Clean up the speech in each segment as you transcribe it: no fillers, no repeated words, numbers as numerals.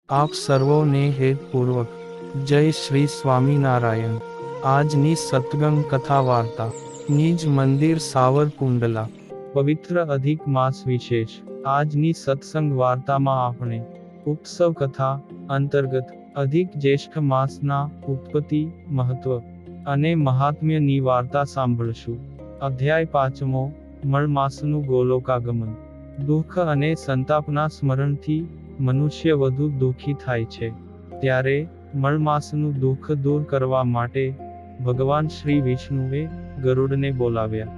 આપ સર્વોને હેતપૂર્વક જય શ્રી સ્વામિનારાયણ। આજની સત્સંગ કથા વાર્તા નિજ મંદિર સાવરકુંડલા પવિત્ર અધિક માસ વિશેષ। આજની સત્સંગ વાર્તામાં આપણે ઉત્સવ કથા અંતર્ગત અધિક જ્યેષ્ઠ માસના ઉત્પત્તિ, મહત્વ અને મહાત્મ્યની વાર્તા સાંભળશું। અધ્યાય 5મો, મળ માસનું ગોલોકાગમન। દુઃખ અને સંતાપના સ્મરણથી મનુષ્ય વધુ દુઃખી થાય છે। ત્યારે મળ માસનું દુઃખ દૂર કરવા માટે ભગવાન શ્રી વિષ્ણુએ ગરુડને બોલાવ્યા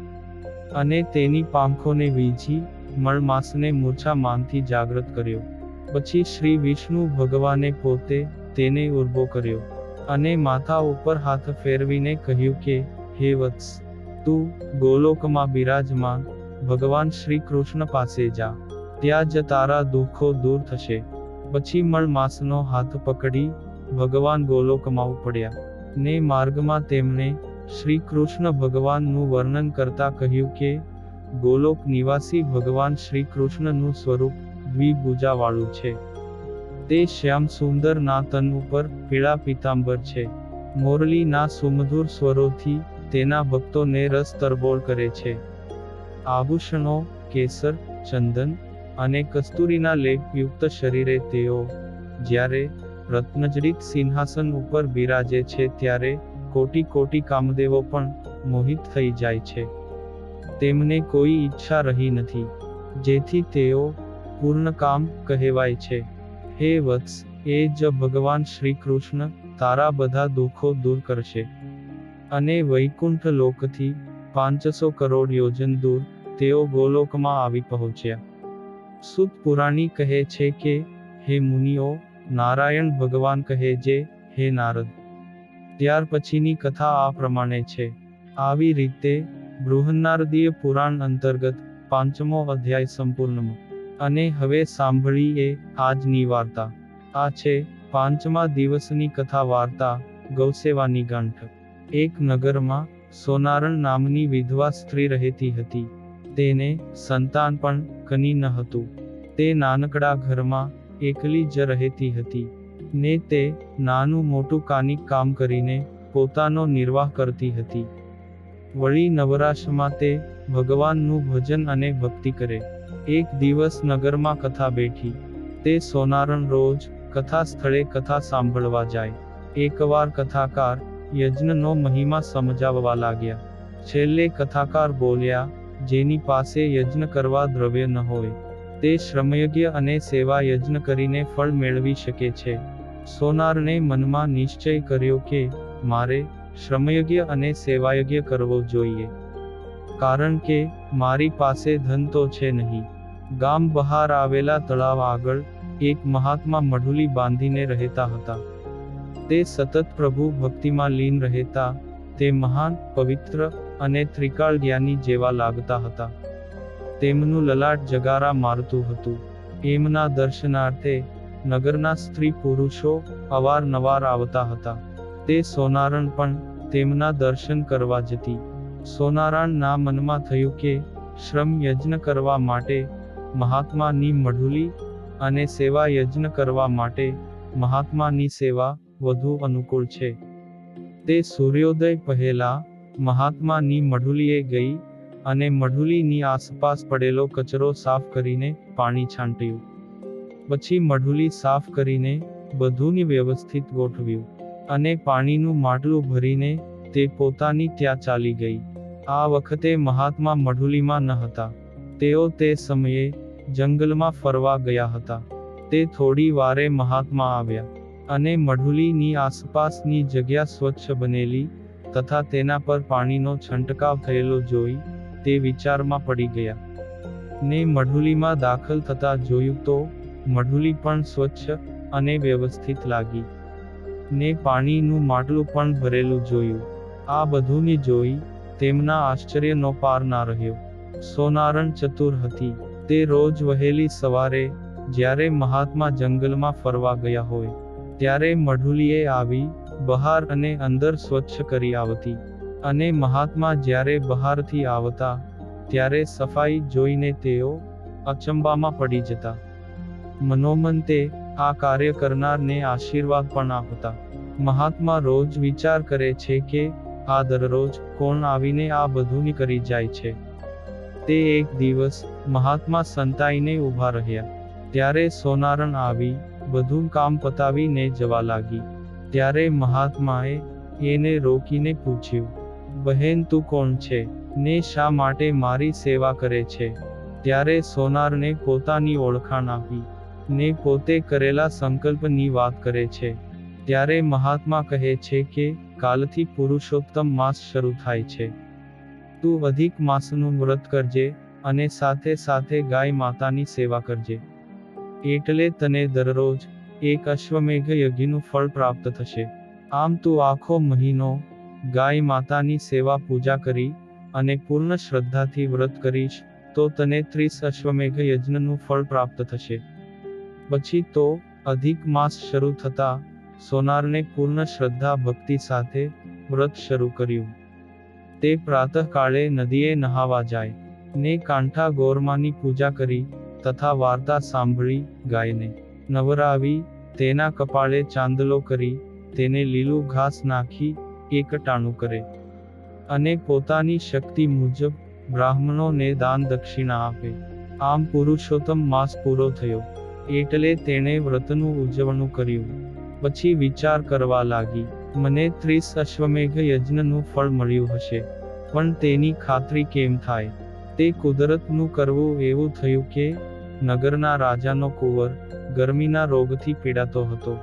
અને તેની પાંખોને વીંછી મળ માસને મૂર્છામાંથી જાગૃત કર્યો। પછી શ્રી વિષ્ણુ ભગવાને પોતે તેને ઊભો કર્યો અને માથા ઉપર હાથ ફેરવીને કહ્યું કે, હે વત્સ, તું ગોલોકમાં બિરાજમાન ભગવાન શ્રી કૃષ્ણ પાસે જા, ત્યાં જ તારા દુઃખો દૂર થશે। પછી મળ માસનો હાથ પકડી ભગવાન ગોલોકમાં ઉપડ્યા ને માર્ગમાં તેમણે શ્રી કૃષ્ણ ભગવાનનું વર્ણન કરતા કહ્યું કે ગોલોક નિવાસી ભગવાન શ્રી કૃષ્ણનું સ્વરૂપ દ્વિભુજાવાળું છે। તે શ્યામ સુંદર ના તન ઉપર પીળા પીતાંબર છે। મોરલીના સુમધુર સ્વરોથી તેના ભક્તોને રસ તરબોળ કરે છે। આભૂષણો, કેસર, ચંદન અને કસ્તુરીના લેપયુક્ત શરીરે તેઓ જ્યારે રત્નજડિત સિંહાસન ઉપર બિરાજે છે ત્યારે કોટી કોટી કામદેવો પણ મોહિત થઈ જાય છે। તેમને કોઈ ઈચ્છા રહી નથી, જેથી તેઓ પૂર્ણકામ કહેવાય છે। હે વત્સ, એ જ ભગવાન શ્રી કૃષ્ણ તારા બધા દુઃખો દૂર કરશે। અને વૈકુંઠ લોકથી 500 કરોડ યોજન દૂર તેઓ ગોલોકમાં આવી પહોંચ્યા। સુત પુરાણી કહે છે કે, હે મુનિઓ, નારાયણ ભગવાન કહે જે, હે નારદ। ત્યાર પછીની કથા આ પ્રમાણે છે। આવી રીતે બૃહન્નારદીય પુરાણ અંતર્ગત 5મો અધ્યાય સંપૂર્ણ। અને હવે સાંભળીએ આજની વાર્તા। આ છે 5મા દિવસની કથા વાર્તા, ગૌસેવાની ગાંઠ। એક નગરમાં સોનારણ નામની વિધવા સ્ત્રી રહેતી હતી। તેને સંતાન પણ કની ન હતું। તે નાનકડા ઘરમાં એકલી જ રહેતી હતી ને તે નાનું મોટું કાનિક કામ કરીને પોતાનો નિર્વાહ કરતી હતી। વળી નવરાશમાં તે ભગવાનનું ભજન અને ભક્તિ કરે। એક દિવસ નગરમાં કથા બેઠી। તે સોનારણ રોજ કથા સ્થળે કથા સાંભળવા જાય। એકવાર કથાકાર યજ્ઞનો મહિમા સમજાવવા લાગ્યા। છેલ્લે કથાકાર બોલ્યા, જેની પાસે યજ્ઞ કરવા દ્રવ્ય ન હોય તે શ્રમયજ્ઞ અને સેવા યજ્ઞ કરીને ફળ મેળવી શકે છે। સોનારણે મનમાં નિશ્ચય કર્યો કે મારે શ્રમયજ્ઞ અને સેવાયજ્ઞ કરવો જોઈએ, કારણ કે મારી પાસે ધન તો છે નહીં। ગામ બહાર આવેલા તળાવ આગળ એક મહાત્મા મઢુલી બાંધીને રહેતા હતા। તે સતત પ્રભુ ભક્તિમાં લીન રહેતા તે મહાન, પવિત્ર અને ત્રિકાળ જ્ઞાની જેવા લાગતા હતા। તેમનું લલાટ જગારા મારતું હતું। એમના દર્શનાર્થે નગરના સ્ત્રી પુરુષો અવારનવાર આવતા હતા। તે સોનારણ પણ તેમના દર્શન કરવા જતી। સોનારાણના મનમાં થયું કે શ્રમ યજ્ઞ કરવા માટે મહાત્માની મઢુલી અને સેવા યજ્ઞ કરવા માટે મહાત્માની સેવા વધુ અનુકૂળ છે। તે સૂર્યોદય પહેલા મહાત્માની મઢુલીએ ગઈ અને મઢુલીની આસપાસ પડેલો કચરો સાફ કરીને પાણી છાંટ્યું। પછી મઢુલી સાફ કરીને બધુંની વ્યવસ્થિત ગોઠવ્યું અને પાણીનું માટલું ભરીને તે પોતાની ત્યાં ચાલી ગઈ। આ વખતે મહાત્મા મઢુલીમાં ન હતા। તેઓ તે સમયે જંગલમાં ફરવા ગયા હતા। તે થોડી વારે મહાત્મા આવ્યા અને મઢુલીની આસપાસની જગ્યા સ્વચ્છ બનેલી તથા તેના પર પાણીનો છંટકાવ થયેલો જોઈ તે વિચારમાં પડી ગયા ને મઢુલીમાં દાખલ થતા જોયું તો મઢુલી પણ સ્વચ્છ અને વ્યવસ્થિત લાગી ને પાણીનું માટલું પણ ભરેલું જોયું। આ બધુંને જોઈ તેમના આશ્ચર્યનો પાર ના રહ્યો। સોનારણ ચતુર હતી। તે રોજ વહેલી સવારે જ્યારે મહાત્મા જંગલમાં ફરવા ગયા હોય ત્યારે મઢુલીએ આવી બહાર અને અંદર સ્વચ્છ કરી આવતી અને મહાત્મા જ્યારે બહારથી આવતા ત્યારે સફાઈ જોઈને તેઓ અચંબામાં પડી જતા। મનોમન તે આ કાર્ય કરનારને આશીર્વાદ પણ આપતા. મહાત્મા રોજ વિચાર કરે છે કે આ દરરોજ કોણ આવીને આ બધું કરી જાય છે. તે એક દિવસ મહાત્મા સંતાઈને ઊભા રહ્યા. ત્યારે સોનારણ આવી બધું કામ પતાવીને જવા લાગી. ત્યારે મહાત્માએ એને રોકીને પૂછ્યું, બહેન તું કોણ છે ને શા માટે મારી સેવા કરે છે? ત્યારે સોનારને પોતાની ઓળખાણ આપી ને પોતે કરેલા સંકલ્પની વાત કરે છે. ત્યારે મહાત્મા કહે છે કે કાલથી પુરુષોત્તમ માસ શરૂ થાય છે. તું અધિક માસનું વ્રત કરજે અને સાથે સાથે ગાય માતાની સેવા કરજે. એટલે તને દરરોજ એક અશ્વમેઘ યજ્ઞનું ફળ પ્રાપ્ત થશે. આમ તું આખો મહિનો ગાય માતાની સેવા પૂજા કરી અને પૂર્ણ શ્રદ્ધાથી વ્રત કરીશ તો તને 30 અશ્વમેઘ યજ્ઞનું ફળ પ્રાપ્ત થશે. પછી તો અધિક માસ શરૂ થતા સોનારને પૂર્ણ શ્રદ્ધા ભક્તિ સાથે વ્રત શરૂ કર્યું. તે પ્રાતઃકાળે નદીએ નહાવા જાય ને કાંઠા ગોરમાની પૂજા કરી તથા વાર્તા સાંભળી ગાયને નવરાવી તેના કપાળે ચાંદલો કરી તેને લીલું ઘાસ નાખી એકટાણું કરે અને પોતાની શક્તિ મુજબ બ્રાહ્મણોને દાન દક્ષિણા આપે. આમ પુરુષોત્તમ માસ પૂરો થયો એટલે તેણે વ્રતનું ઉજવણું કર્યું. પછી વિચાર કરવા લાગી, મને 30 અશ્વમેઘ યજ્ઞનું ફળ મળ્યું હશે પણ તેની ખાતરી કેમ થાય? તે કુદરતનું કરવું એવું થયું કે નગરના રાજાનો કુંવર ગરમીના રોગથી પીડાતો હતો.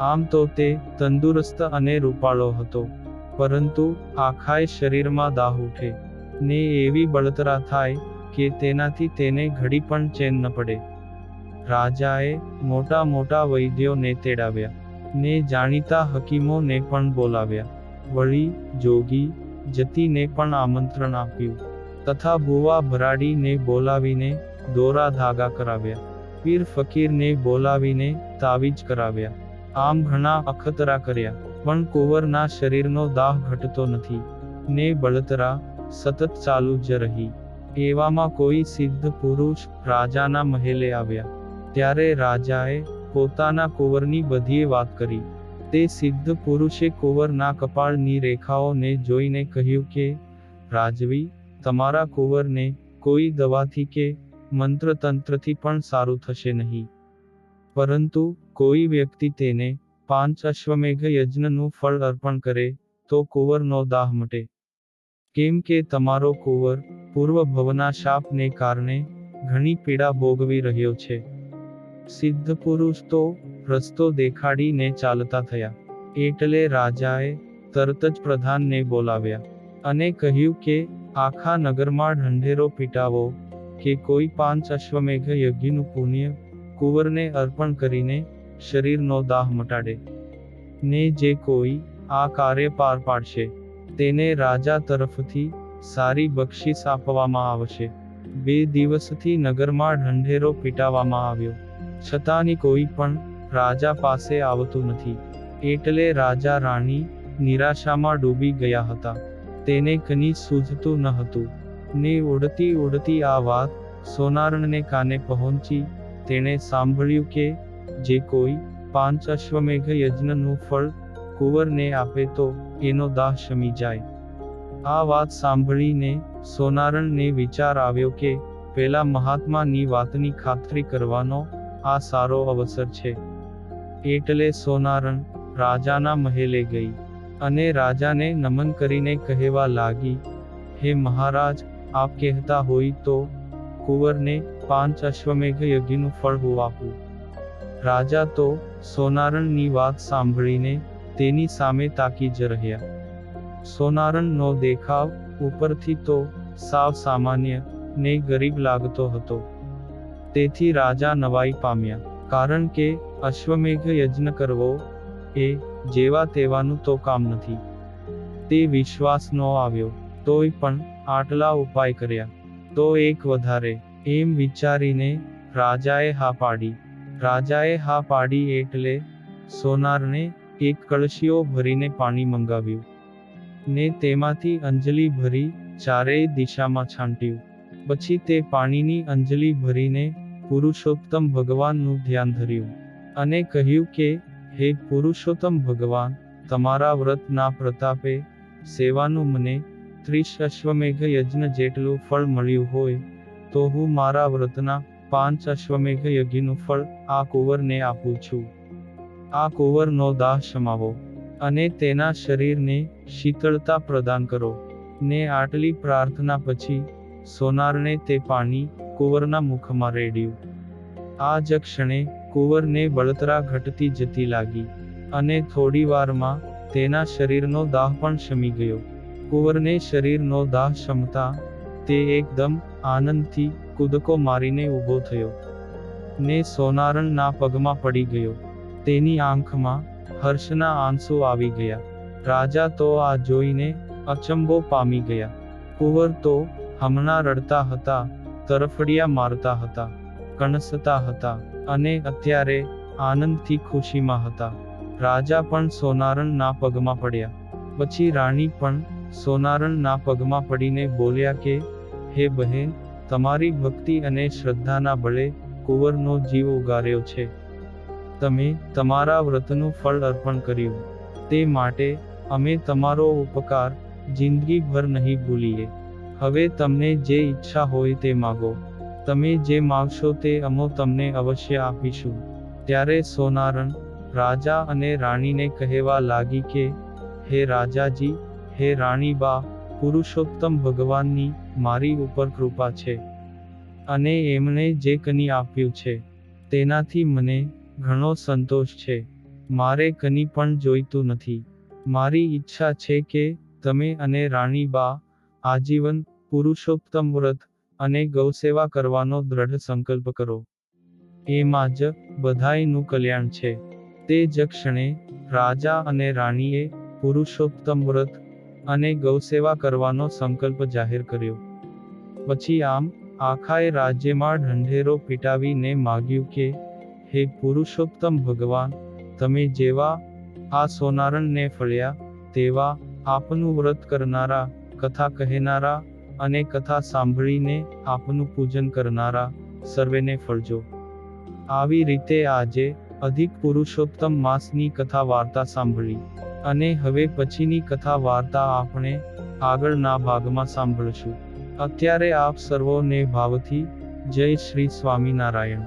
આમ તો તે તંદુરસ્ત અને રૂપાળો હતો પરંતુ આખાય શરીરમાં દાહ ઉઠે ને એવી બળતરા થાય કે તેનાથી તેને ઘડી પણ ચેન ન પડે. રાજાએ મોટા મોટા વૈદ્યોને તેડાવ્યા ને જાણીતા હકીમોને પણ બોલાવ્યા. વળી જોગી જતીને પણ આમંત્રણ આપ્યું તથા બુવા ભરાડીને બોલાવીને દોરા ધાગા કરાવ્યા. પીર ફકીરને બોલાવીને તાવીજ કરાવ્યા. આમ ઘણા અખતરા કર્યા પણ કુંવરના શરીરનો દાહ ઘટતો નથી ને બળતરા સતત ચાલુ જ રહી. એવામાં કોઈ સિદ્ધ પુરુષ રાજાના મહેલે આવ્યા. ત્યારે રાજાએ પોતાના કુંવરની બધીએ વાત કરી. તે સિદ્ધ પુરુષે કુંવરના કપાળની રેખાઓને જોઈને કહ્યું કે રાજવી, તમારા કુંવરને કોઈ દવાથી કે મંત્રતંત્રથી પણ સારું થશે નહીં, પરંતુ કોઈ વ્યક્તિ તેને 5 અશ્વમેઘ યજ્ઞનું ફળ અર્પણ કરે તો કુંવરનો દાહ મટે. કેમ કે તમારો કુંવર પૂર્વ ભવના શાપને કારણે ઘણી પીડા ભોગવી રહ્યો છે. સિદ્ધ પુરુષ તો રસ્તો દેખાડીને ચાલતા થયા. એટલે રાજાએ તરત જ પ્રધાનને બોલાવ્યા અને કહ્યું કે આખા નગરમાં ઢંઢેરો પીટાવો કે કોઈ 5 અશ્વમેઘ યજ્ઞનું પુણ્ય કુંવરને અર્પણ કરીને શરીરનો દાહ મટાડે ને જે કોઈ આ કાર્ય પાર પાડશે તેને રાજા તરફથી સારી બક્ષિસ આપવામાં આવશે. 2 દિવસથી નગરમાં ઢંઢેરો પીટાવવામાં આવ્યો છતાંની કોઈ પણ રાજા પાસે આવતું નથી. એટલે રાજા રાણી નિરાશામાં ડૂબી ગયા હતા. તેને કંઈ સૂઝતું ન હતું ને ઉડતી ઉડતી આ વાત સોનારણને કાને પહોંચી. તેણે સાંભળ્યું કે જે કોઈ 5 અશ્વમેઘ યજ્ઞનું ફળ કુંવરને આપે તો એનો દાહ શમી જાય. આ વાત સાંભળીને સોનારણને વિચાર આવ્યો કે પેલા મહાત્માની વાતની ખાતરી કરવાનો આ સારો અવસર છે. એટલે સોનારણ રાજાના મહેલે ગઈ અને રાજાને નમન કરીને કહેવા લાગી, હે મહારાજ, આપ કહેતા હોય તો કુંવરને 5 અશ્વમેઘ યજ્ઞનું ફળ હું આપું. રાજા તો સોનારણની વાત સાંભળીને તેની સામે તાકી જ રહ્યા. સોનારણનો દેખાવ ઉપરથી તો સાવ સામાન્ય ને ગરીબ લાગતો હતો. તેથી રાજા નવાઈ પામ્યા, કારણ કે અશ્વમેઘ યજ્ઞ કરવો એ જેવા તેવાનું તો કામ નથી. તે વિશ્વાસ ન આવ્યો. તોય પણ આટલા ઉપાય કર્યા તો એક વધારે, એમ વિચારીને રાજાએ હા પાડી. રાજાએ હા પાડી એટલે સોનારને એક કળશીઓ ભરીને પાણી મંગાવ્યું ને તેમાંથી અંજલિ ભરી ચારેય દિશામાં છાંટ્યું. પછી તે પાણીની અંજલિ ભરીને પુરુષોત્તમ ભગવાનનું ધ્યાન ધર્યું અને કહ્યું કે, હે પુરુષોત્તમ ભગવાન, તમારા વ્રતના પ્રતાપે સેવાનું મને 30 અશ્વમેઘ યજ્ઞ જેટલું ફળ મળ્યું હોય તો હું મારા વ્રતના 5 અશ્વમેઘ યજ્ઞનું ફળ આ કુંવરને આપું છું. આ કુંવરનો દાહ શમાવો અને તેના શરીરને શીતળતા પ્રદાન કરો. ને આટલી પ્રાર્થના પછી સોનારણે તે પાણી કુંવરના મુખમાં રેડ્યું. આ જ ક્ષણે કુંવરને બળતરા ઘટતી જતી લાગી અને થોડી વારમાં તેના શરીરનો દાહ પણ શમી ગયો. કુંવરને શરીરનો દાહ શમતા તે એકદમ આનંદથી કૂદકો મારીને ઊભો થયો ને સોનારણના પગમાં પડી ગયો. તેની આંખમાં હર્ષના આંસુ આવી ગયા. રાજા તો આ જોઈને અચંબો પામી ગયા. કુંવર તો હમણાં રડતા હતા, તરફડિયા મારતા હતા, કણસતા હતા અને અત્યારે આનંદથી ખુશીમાં હતા. રાજા પણ સોનારણના પગમાં પડ્યા. પછી રાણી પણ સોનારણના પગમાં પડીને બોલ્યા કે, હે બહેન, તમારી ભક્તિ અને શ્રદ્ધાના બળે કુંવરનો જીવ ઉગાર્યો છે. તમે તમારા વ્રતનું ફળ અર્પણ કર્યું. તે માટે અમે તમારો ઉપકાર જિંદગીભર નહીં ભૂલીએ. હવે તમને જે ઈચ્છા હોય તે માગો. તમે જે માગશો તે અમે તમને અવશ્ય આપીશું. ત્યારે સોનારણ રાજા અને રાણીને કહેવા લાગી કે, હે રાજાજી, હે રાણીબા, પુરુષોત્તમ ભગવાનની મારી ઉપર કૃપા છે અને એમણે જે કની આપ્યું છે તેનાથી મને ઘણો સંતોષ છે. મારે કની પણ જોઈતું નથી. મારી ઈચ્છા છે કે તમે અને રાણીબા આજીવન પુરુષોત્તમ વ્રત અને ગૌસેવા કરવાનો દ્રઢ સંકલ્પ કરો. એમાં જ બધાયનું કલ્યાણ છે. તે જ ક્ષણે રાજા અને રાણીએ પુરુષોત્તમ વ્રત અને ગૌસેવા કરવાનો સંકલ્પ જાહેર કર્યો. પછી આમ આખાય રાજ્યમાં ઢંઢેરો પીટાવીને માગ્યું કે, હે પુરુષોત્તમ ભગવાન, તમે જેવા આ સોનારણને ફળ્યા તેવા આપનું વ્રત કરનારા, કથા કહેનારા અને કથા સાંભળીને આપનું પૂજન કરનારા સર્વેને ફળજો. આવી રીતે આજે અધિક પુરુષોત્તમ માસની કથા વાર્તા સાંભળી અને હવે પછીની કથા વાર્તા આપણે આગળના ભાગમાં સાંભળશું. અત્યારે આપ સર્વોને ભાવથી જય શ્રી સ્વામિનારાયણ.